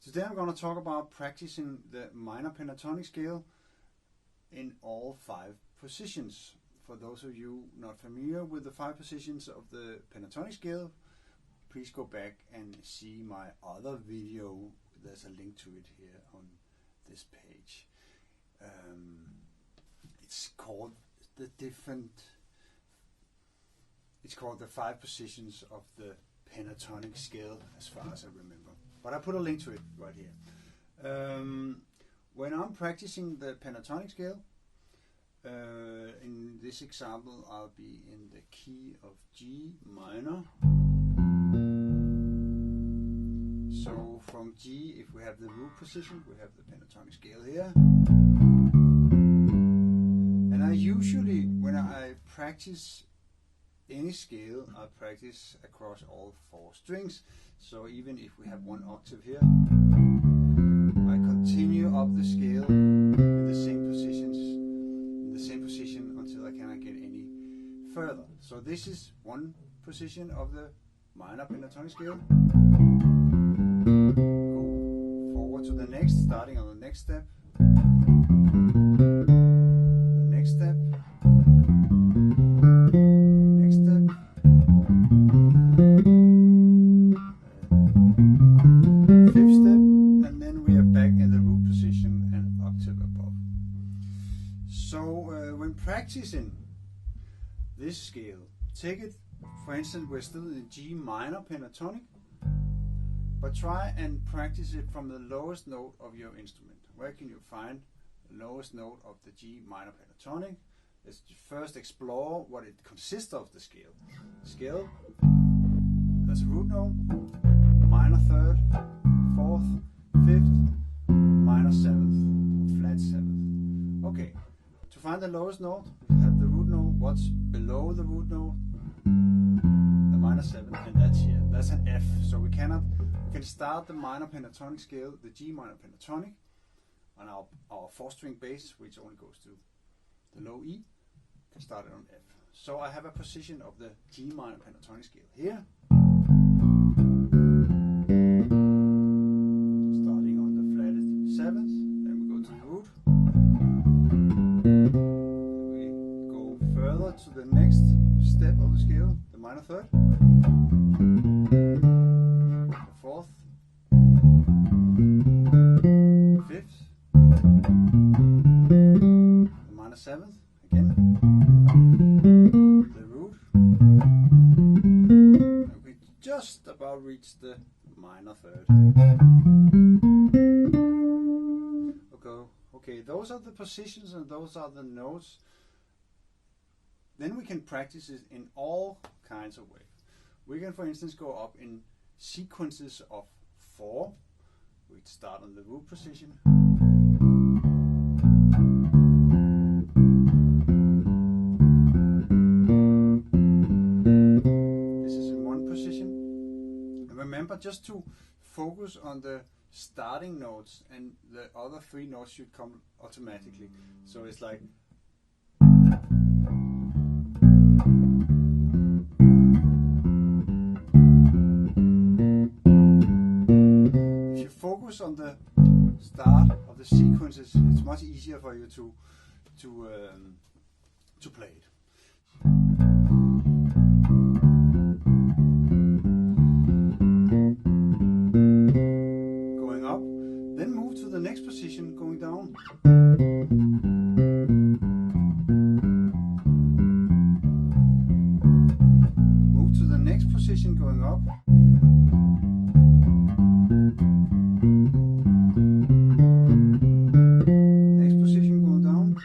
Today I'm going to talk about practicing the minor pentatonic scale in all 5 positions. For those of you not familiar with the 5 positions of the pentatonic scale, please go back and see my other video. There's a link to it here on this page. It's called the 5 positions of the pentatonic scale, as far as I remember. But I put a link to it right here. When I'm practicing the pentatonic scale, in this example I'll be in the key of G minor. So from G, if we have the root position, we have the pentatonic scale here. And I usually, when I practice any scale, I practice across all 4 strings. So even if we have 1 octave here, I continue up the scale in the same position until I cannot get any further. So this is one position of the minor pentatonic scale. Go forward to the next, starting on the next step. The next step. Next step. Fifth step, and then we are back in the root position and octave above. So when practicing this scale, take it, for instance, we're still in G minor pentatonic, but try and practice it from the lowest note of your instrument. Where can you find the lowest note of the G minor pentatonic? Let's first explore what it consists of, the scale. Scale, there's a root note, minor 3rd, 4th, 5th, minor 7th, flat 7th. Okay, to find the lowest note, we have the root note. What's below the root note? The minor 7th, and that's here. That's an F. So we can start the minor pentatonic scale, the G minor pentatonic, on our 4-string bass, which only goes to the low E. Can start it on F. So I have a position of the G minor pentatonic scale here. Starting on the flatted 7th, then we go to the root. We go further to the next step of the scale, the minor 3rd. The 4th. 5th. The minor 7th. Again, the root, and we just about reach the minor 3rd. Okay, those are the positions and those are the notes. Then we can practice it in all kinds of ways. We can, for instance, go up in sequences of 4. We'd start on the root position. Remember just to focus on the starting notes, and the other 3 notes should come automatically. So it's like if you focus on the start of the sequences, it's much easier for you to play it. Next position, going down. Move to the next position, going up. Next position, going down.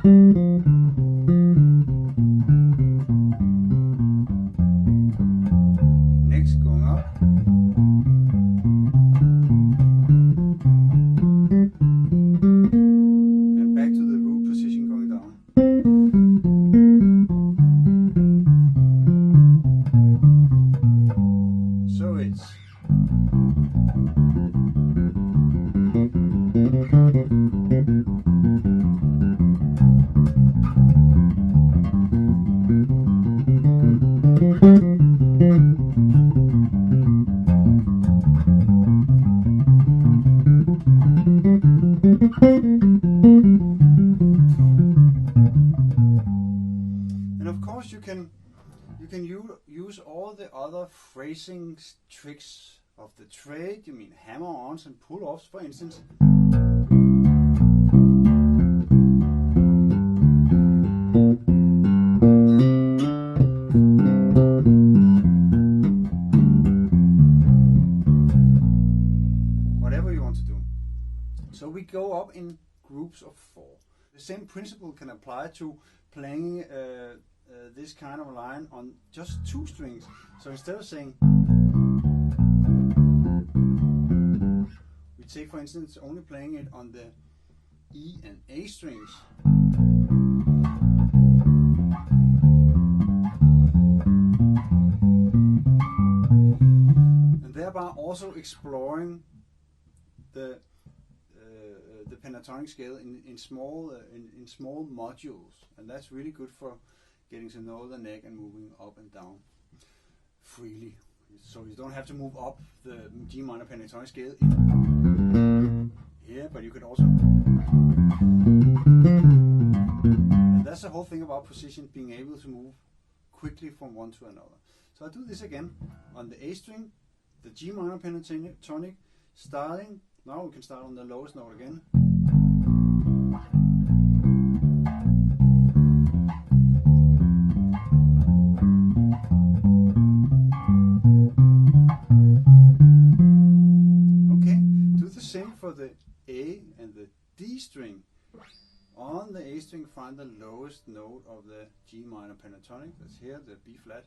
Next, going up. use all the other phrasing tricks of the trade. You mean hammer-ons and pull-offs, for instance. Whatever you want to do. So we go up in groups of 4. The same principle can apply to playing this kind of line on just 2 strings. So instead of saying, we take, for instance, only playing it on the E and A strings. And thereby also exploring the pentatonic scale in small modules, and that's really good for getting to know the neck and moving up and down freely. So you don't have to move up the G minor pentatonic scale here, but you could also. And that's the whole thing about position, being able to move quickly from one to another. So I do this again on the A string, the G minor pentatonic, starting. Now we can start on the lowest note again. Okay, do the same for the A and the D string. On the A string, find the lowest note of the G minor pentatonic. That's here, the B flat.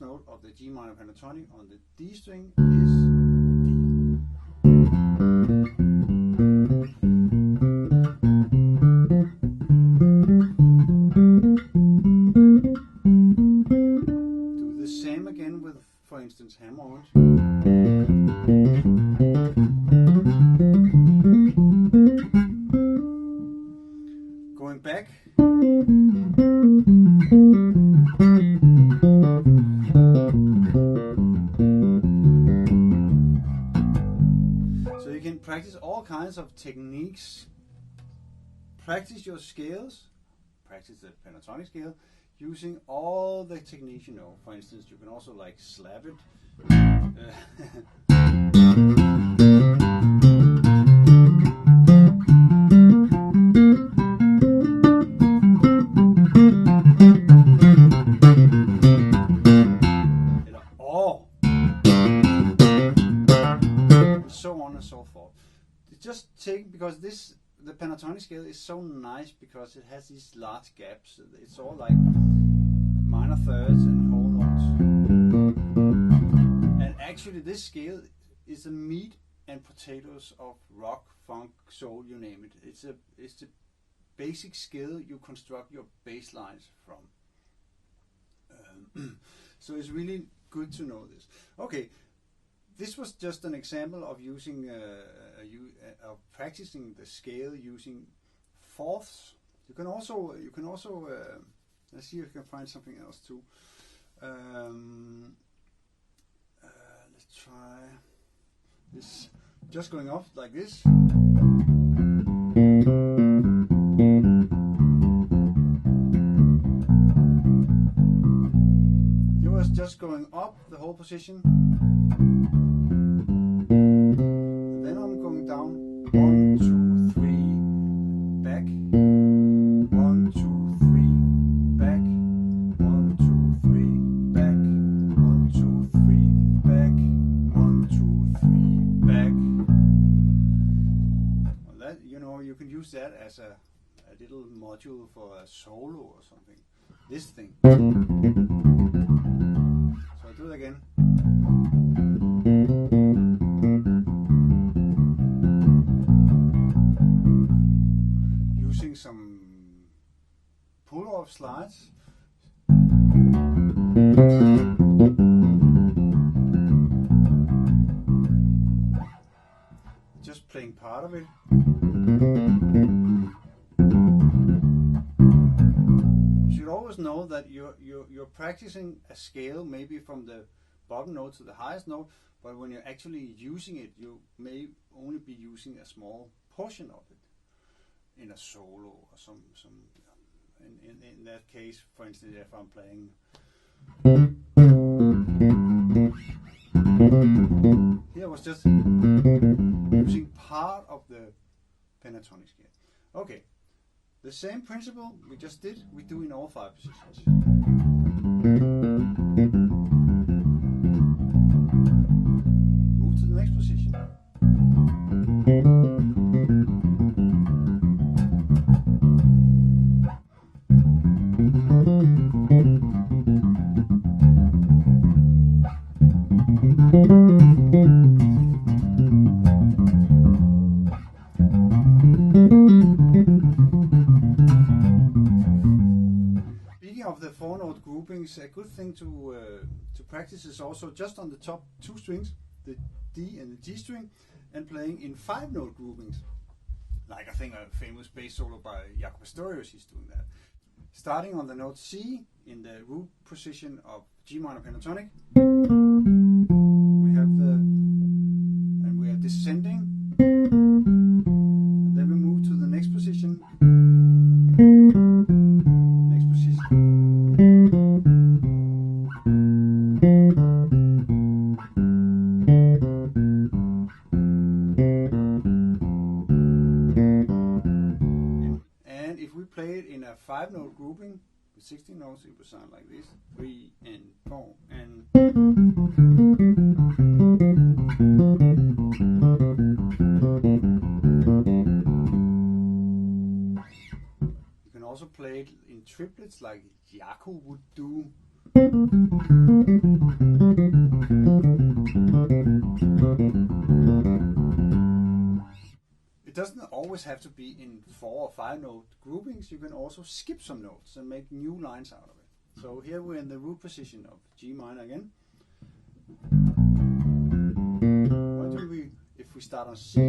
Note of the G minor pentatonic on the D string is D. Do the same again with, for instance, hammer-ons. Going back. Practice all kinds of techniques. Practice your scales. Practice the pentatonic scale using all the techniques you know. For instance, you can also like slap it. So on and so forth. Just take, because the pentatonic scale is so nice because it has these large gaps. It's all like minor thirds and whole notes. And actually this scale is the meat and potatoes of rock, funk, soul, you name it. It's the basic scale you construct your bass lines from. So it's really good to know this. Okay. This was just an example of using of practicing the scale using fourths. You can also let's see if you can find something else too. Let's try this. Just going off like this. It was just going up the whole position. Then I'm going down 1, 2, 3, back, 1, 2, 3, back, 1, 2, 3, back, 1, 2, 3, back, 1, 2, 3, back. Well, that, you know, you can use that as a little module for a solo or something. This thing. So I do it again. Using some pull-off slides. Just playing part of it. You should always know that you're practicing a scale, maybe from the bottom note to the highest note, but when you're actually using it, you may only be using a small portion of it in a solo or some in that case, for instance, if I'm playing here, I was just using part of the pentatonic scale. Okay, the same principle we just did, we do in all 5 positions. Move to the next position. Speaking of the 4-note groupings, a good thing to practice is also just on the top 2 strings, the D and the G string, and playing in 5-note groupings. Like I think a famous bass solo by Jacob Astorius, he's doing that. Starting on the note C in the root position of G minor pentatonic, we are descending, and then we move to the next position. And if we play it in a 5-note grouping with 16 notes, it would sound like this: 3 and 4 and. You can also play it in triplets like Jaco would do. It doesn't always have to be in 4 or 5-note groupings. You can also skip some notes and make new lines out of it. So here we're in the root position of G minor again. What do we, if we start on C,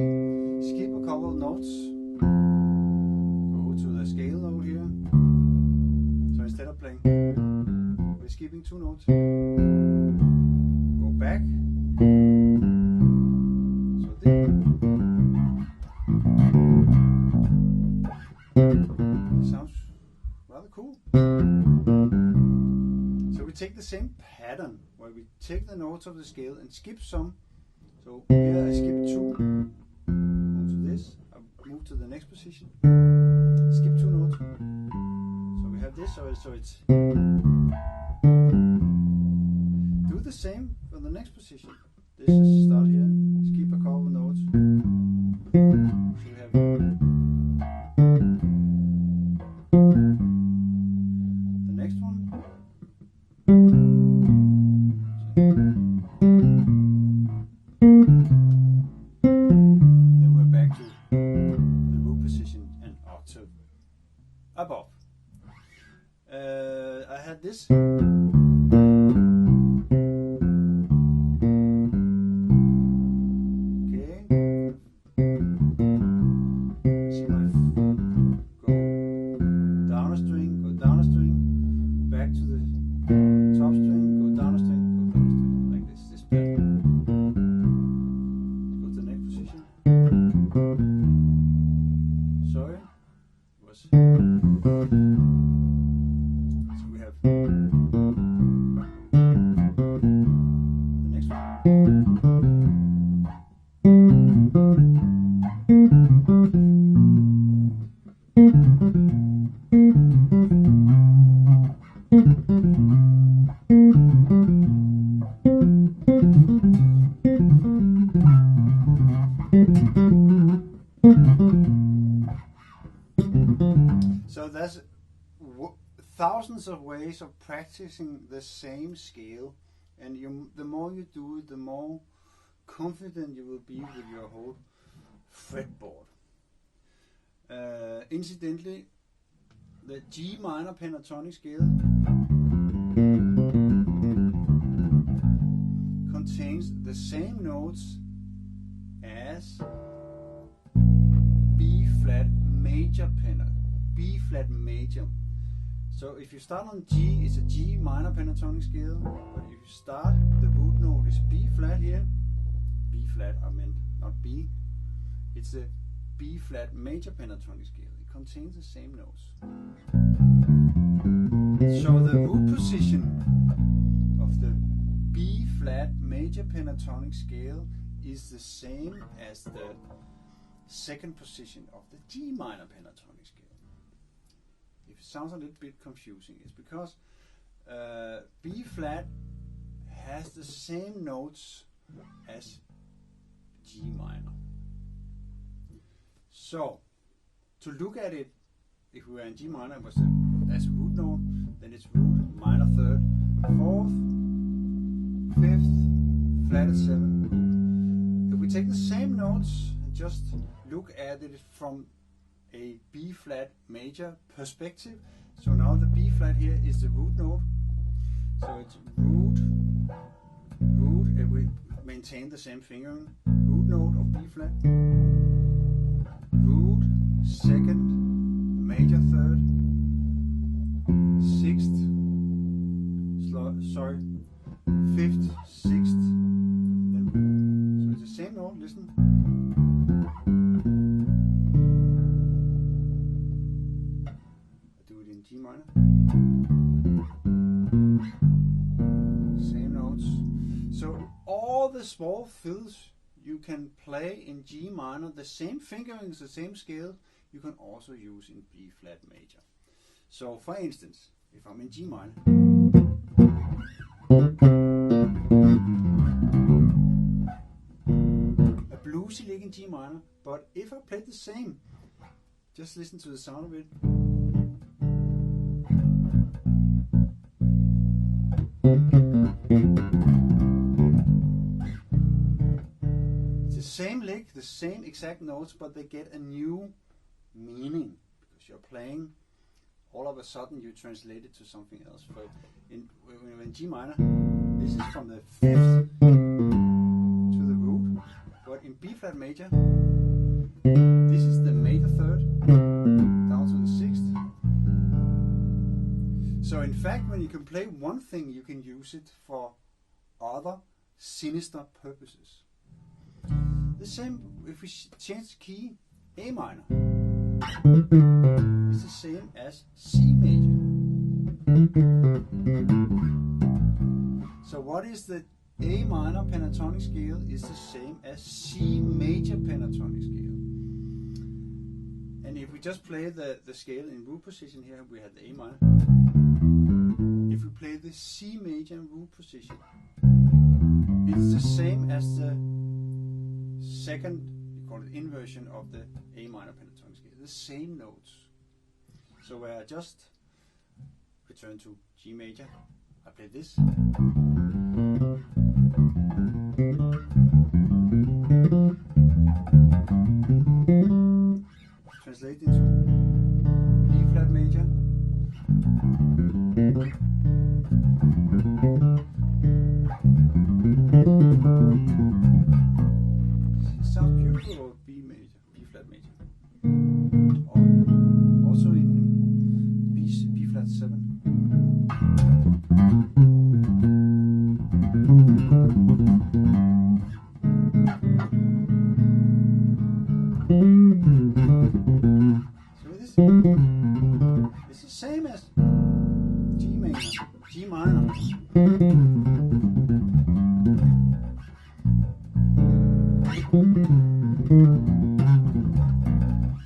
skip a couple of notes, go to the scale note here. So instead of playing, we're skipping 2 notes. Go back. So this sounds rather cool. So we take the same pattern where we take the notes of the scale and skip some. So here I skip 2, move to this, I move to the next position, skip 2 notes. So we have this, so it's do the same for the next position. This is start here, skip a couple of notes. So we have the next one. Then we're back to the root position and octave above. I had this. So there's thousands of ways of practicing the same scale, and the more you do it, the more confident you will be with your whole fretboard. Incidentally, the G minor pentatonic scale the same notes as B flat major B flat major. So if you start on G, it's a G minor pentatonic scale, but if you start, the root note is B flat here. B flat, I meant not B. It's a B flat major pentatonic scale. It contains the same notes. So the root position of the B flat major pentatonic scale is the same as the second position of the G minor pentatonic scale. If it sounds a little bit confusing, it's because B flat has the same notes as G minor. So to look at it, if we were in G minor, it was as a root note, then it's root, minor third, fourth, fifth, flat at 7, root. If we take the same notes and just look at it from a B flat major perspective, so now the B flat here is the root note, so it's root, root, and we maintain the same fingering, root note of B flat, root, second, major third, sixth, fifth, sixth, then root. So it's the same note, listen. I do it in G minor. Same notes. So all the small fills you can play in G minor, the same fingerings, the same scale, you can also use in B flat major. So for instance, if I'm in G minor, a bluesy lick in G minor, but if I play the same, just listen to the sound of it. It's the same lick, the same exact notes, but they get a new meaning because you're playing. All of a sudden, you translate it to something else. But in G minor, this is from the fifth to the root. But in B flat major, this is the major third down to the sixth. So in fact, when you can play one thing, you can use it for other sinister purposes. The same if we change the key, A minor is the same as C major. So what is the A minor pentatonic scale is the same as C major pentatonic scale. And if we just play the scale in root position here, we have the A minor. If we play the C major in root position, it's the same as the second, you call it inversion of the A minor pentatonic scale, the same notes. So where I just return to G major, I play this. Translate into B flat major. It sounds beautiful, or B major, B flat major. Or also in B flat 7. It's the same as G major, G minor.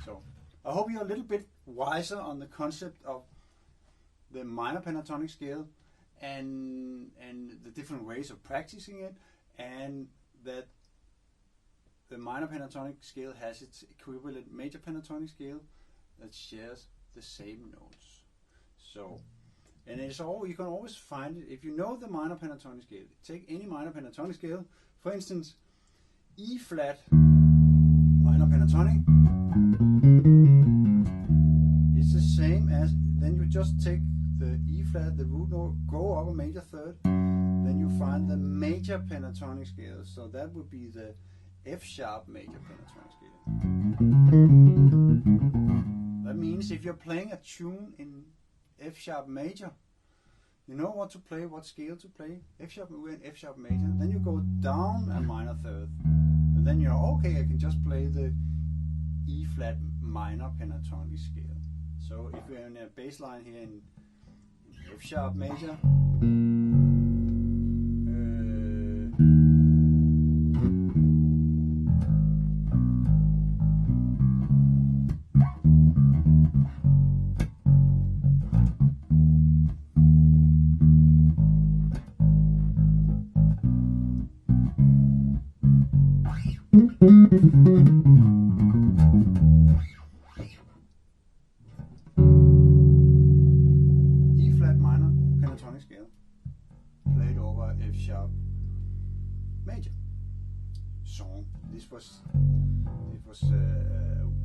So I hope you're a little bit wiser on the concept of the minor pentatonic scale and the different ways of practicing it, and that the minor pentatonic scale has its equivalent major pentatonic scale that shares the same notes. So, and it's all, you can always find it if you know the minor pentatonic scale. Take any minor pentatonic scale, for instance, E flat minor pentatonic. It's the same as, then you just take the E flat, the root note, go up a major third, then you find the major pentatonic scale. So that would be the F sharp major pentatonic scale. That means if you're playing a tune in F sharp major, you know what to play, what scale to play. F sharp, we're in F sharp major. Then you go down a minor third, and then you're okay. I can just play the E flat minor pentatonic scale. So if we're in a bass line here in F sharp major, E flat minor pentatonic scale played over F sharp major. Song. This was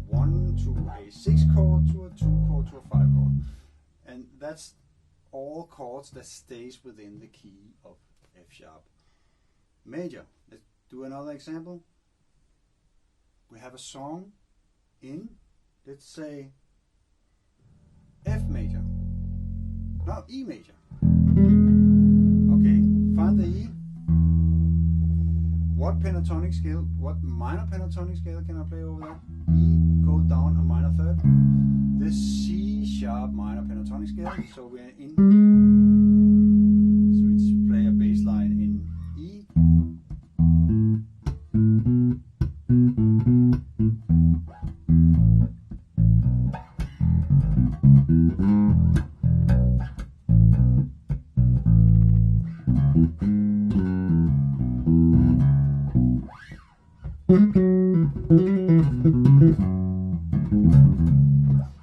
1 to a 6 chord to a 2 chord to a 5 chord, and that's all chords that stays within the key of F sharp major. Let's do another example. We have a song in, let's say, F major. No, E major. Okay, find the E. What pentatonic scale, what minor pentatonic scale can I play over that? E, go down a minor third. The C sharp minor pentatonic scale, so we're in, so it's play a bass line in E.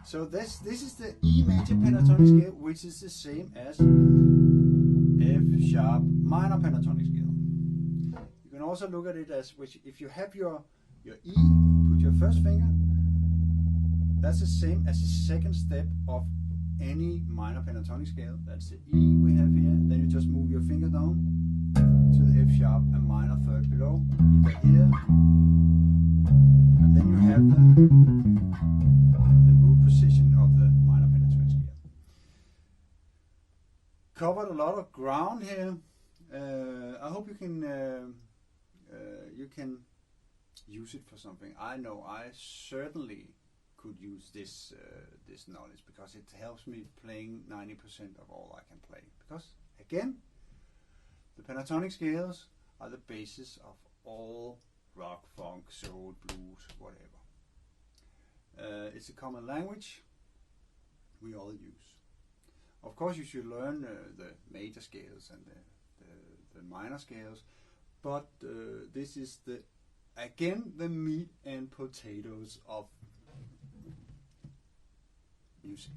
So this is the E major pentatonic scale, which is the same as F sharp minor pentatonic scale. You can also look at it as, which if you have your E, put your first finger, that's the same as the second step of any minor pentatonic scale. That's the E we have here. Then you just move your finger down to the F sharp, a minor third below, either here, and then you have the root position of the minor pentatonic scale. Covered a lot of ground here. I hope you can use it for something. I know I certainly could use this knowledge, because it helps me playing 90% of all I can play. Because again, the pentatonic scales are the basis of all rock, funk, soul, blues, whatever. It's a common language we all use. Of course, you should learn the major scales and the minor scales, but this is again the meat and potatoes of music.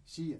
See ya.